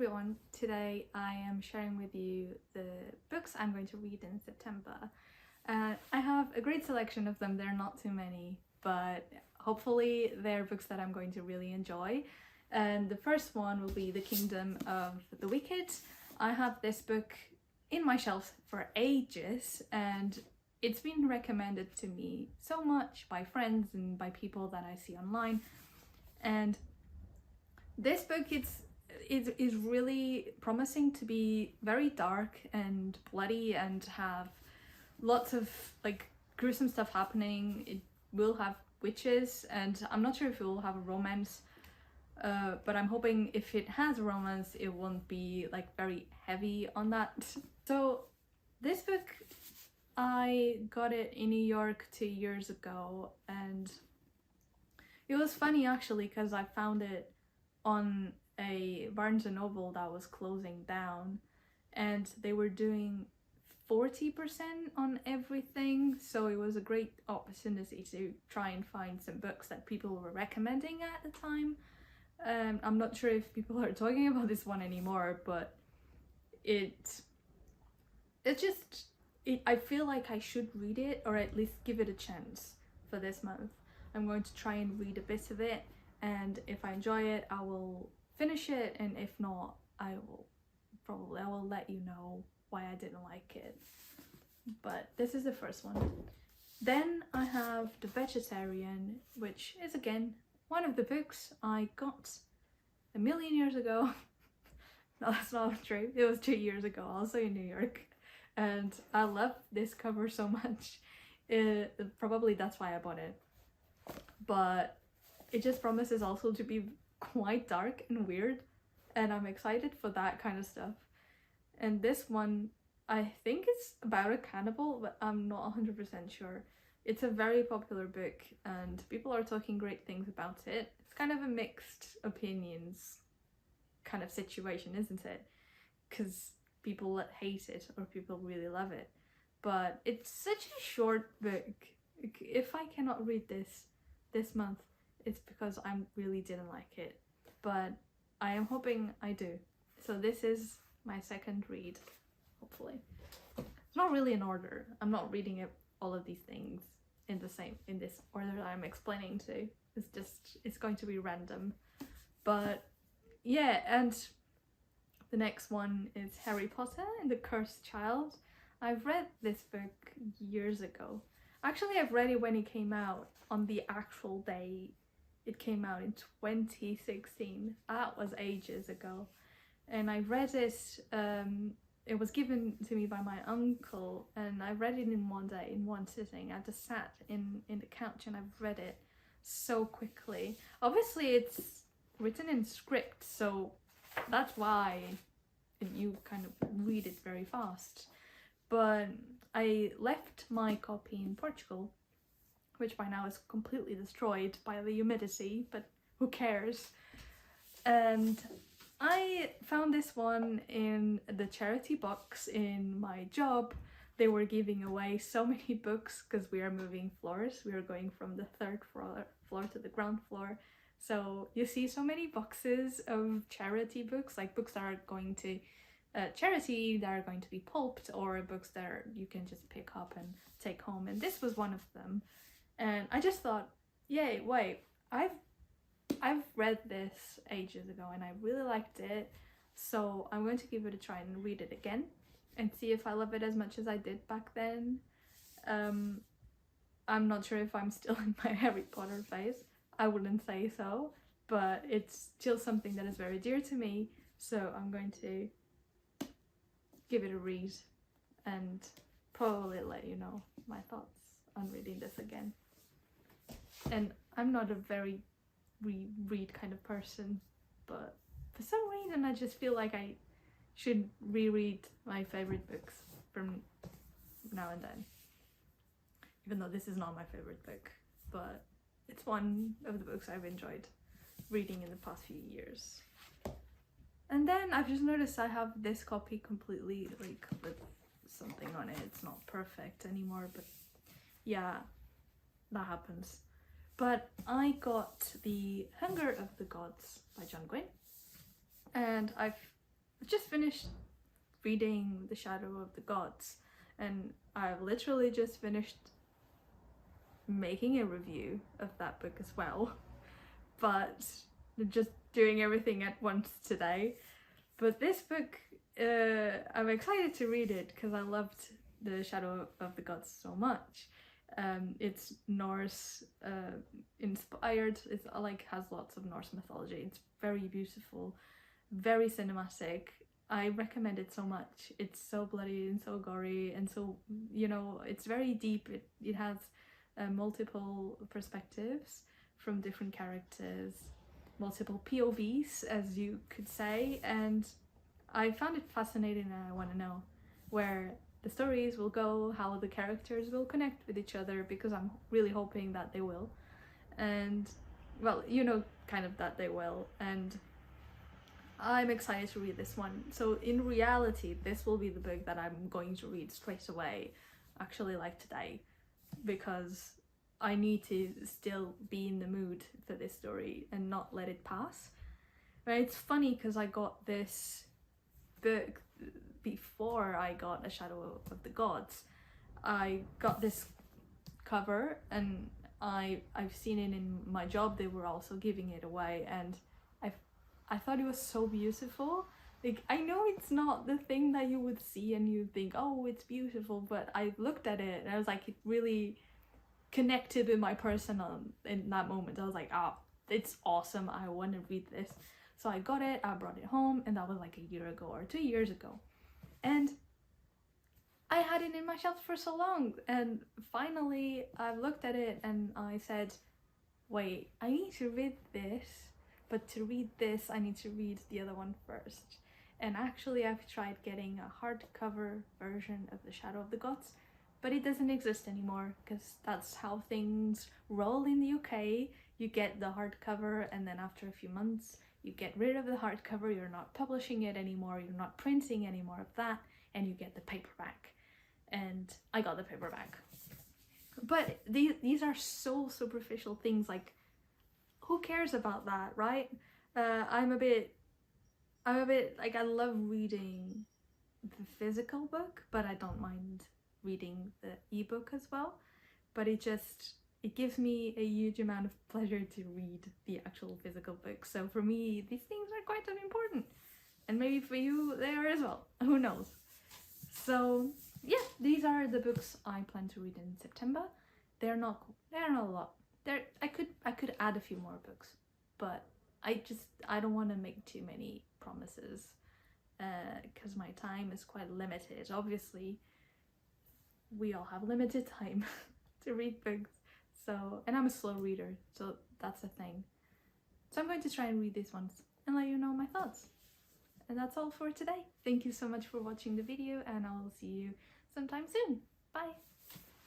everyone, today I am sharing with you the books I'm going to read in September. I have a great selection of them, there are not too many, but hopefully they're books that I'm going to really enjoy. And the first one will be The Kingdom of the Wicked. I have this book in my shelf for ages and it's been recommended to me so much by friends and by people that I see online. And this book is really promising to be very dark and bloody and have lots of like gruesome stuff happening. It will have witches and I'm not sure if it will have a romance, but I'm hoping if it has a romance it won't be like very heavy on that. So this book, I got it in New York 2 years ago and it was funny actually because I found it on a Barnes & Noble that was closing down and they were doing 40% on everything, so it was a great opportunity to try and find some books that people were recommending at the time. I'm not sure if people are talking about this one anymore, but I feel like I should read it or at least give it a chance for this month. I'm going to try and read a bit of it, and if I enjoy it I will finish it, and if not I will let you know why I didn't like it. But this is the first one. Then I have The Vegetarian, which is again one of the books I got a million years ago. No, that's not true, it was 2 years ago, also in New York, and I love this cover so much. Probably that's why I bought it, but it just promises also to be quite dark and weird, and I'm excited for that kind of stuff. And this one, I think it's about a cannibal, but I'm not 100% sure. It's a very popular book and people are talking great things about it. It's kind of a mixed opinions kind of situation, isn't it? Because people hate it or people really love it. But it's such a short book. If I cannot read this month, it's because I really didn't like it. But I am hoping I do. So this is my second read, hopefully. It's not really in order. I'm not reading all of these things in this order that I'm explaining to. It's going to be random. But yeah, and the next one is Harry Potter and the Cursed Child. I've read this book years ago. Actually, I've read it when it came out, on the actual day it came out in 2016. That was ages ago. And I read it, it was given to me by my uncle, and I read it in one day, in one sitting. I just sat in the couch and I've read it so quickly. Obviously it's written in script, so that's why you kind of read it very fast. But I left my copy in Portugal, which by now is completely destroyed by the humidity, but who cares? And I found this one in the charity box in my job. They were giving away so many books because we are moving floors. We are going from the third floor to the ground floor. So you see so many boxes of charity books, like books that are going to charity, that are going to be pulped, or books that you can just pick up and take home. And this was one of them. And I just thought, yay, wait, I've read this ages ago and I really liked it, so I'm going to give it a try and read it again and see if I love it as much as I did back then. I'm not sure if I'm still in my Harry Potter phase. I wouldn't say so, but it's still something that is very dear to me, so I'm going to give it a read and probably let you know my thoughts on reading this again. And I'm not a very reread kind of person, but for some reason I just feel like I should reread my favorite books from now and then, even though this is not my favorite book, but it's one of the books I've enjoyed reading in the past few years. And then I've just noticed I have this copy completely like with something on it. It's not perfect anymore, but yeah, that happens. But I got The Hunger of the Gods by John Gwynne, and I've I've just finished reading The Shadow of the Gods, and I've literally just finished making a review of that book as well, but just doing everything at once today. But this book, I'm excited to read it because I loved The Shadow of the Gods so much. It's Norse inspired. It's like has lots of Norse mythology. It's very beautiful, very cinematic. I recommend it so much. It's so bloody and so gory and so, you know, it's very deep. It has multiple perspectives from different characters, multiple POVs, as you could say, and I found it fascinating and I want to know where the stories will go, how the characters will connect with each other, because I'm really hoping that they will. And, well, you know, kind of that they will, and I'm excited to read this one. So in reality, this will be the book that I'm going to read straight away, actually like today, because I need to still be in the mood for this story and not let it pass. Right? It's funny because I got this book before I got A Shadow of the Gods. I got this cover and I've seen it in my job. They were also giving it away, and I thought it was so beautiful. Like, I know it's not the thing that you would see and you think, oh, it's beautiful, but I looked at it and I was like, it really connected with my person in that moment. I was like, oh, it's awesome, I want to read this. So I got it, I brought it home, and that was like a year ago or 2 years ago. And I had it in my shelf for so long, and finally I looked at it and I said, wait, I need to read this, but to read this I need to read the other one first. And actually I've tried getting a hardcover version of The Shadow of the Gods, but it doesn't exist anymore, because that's how things roll in the UK. You get the hardcover and then after a few months you get rid of the hardcover, you're not publishing it anymore, you're not printing any more of that, and you get the paperback. And I got the paperback. But these are so superficial things, like, who cares about that, right? I'm a bit like, I love reading the physical book, but I don't mind reading the ebook as well. But it gives me a huge amount of pleasure to read the actual physical book. So for me, these things are quite important, and maybe for you they are as well, who knows. So yeah, these are the books I plan to read in September. They're not a lot. I could add a few more books, but I don't want to make too many promises, because my time is quite limited. Obviously we all have limited time to read books, so, and I'm a slow reader, so that's the thing. So I'm going to try and read these ones and let you know my thoughts. And that's all for today. Thank you so much for watching the video, and I will see you sometime soon. Bye!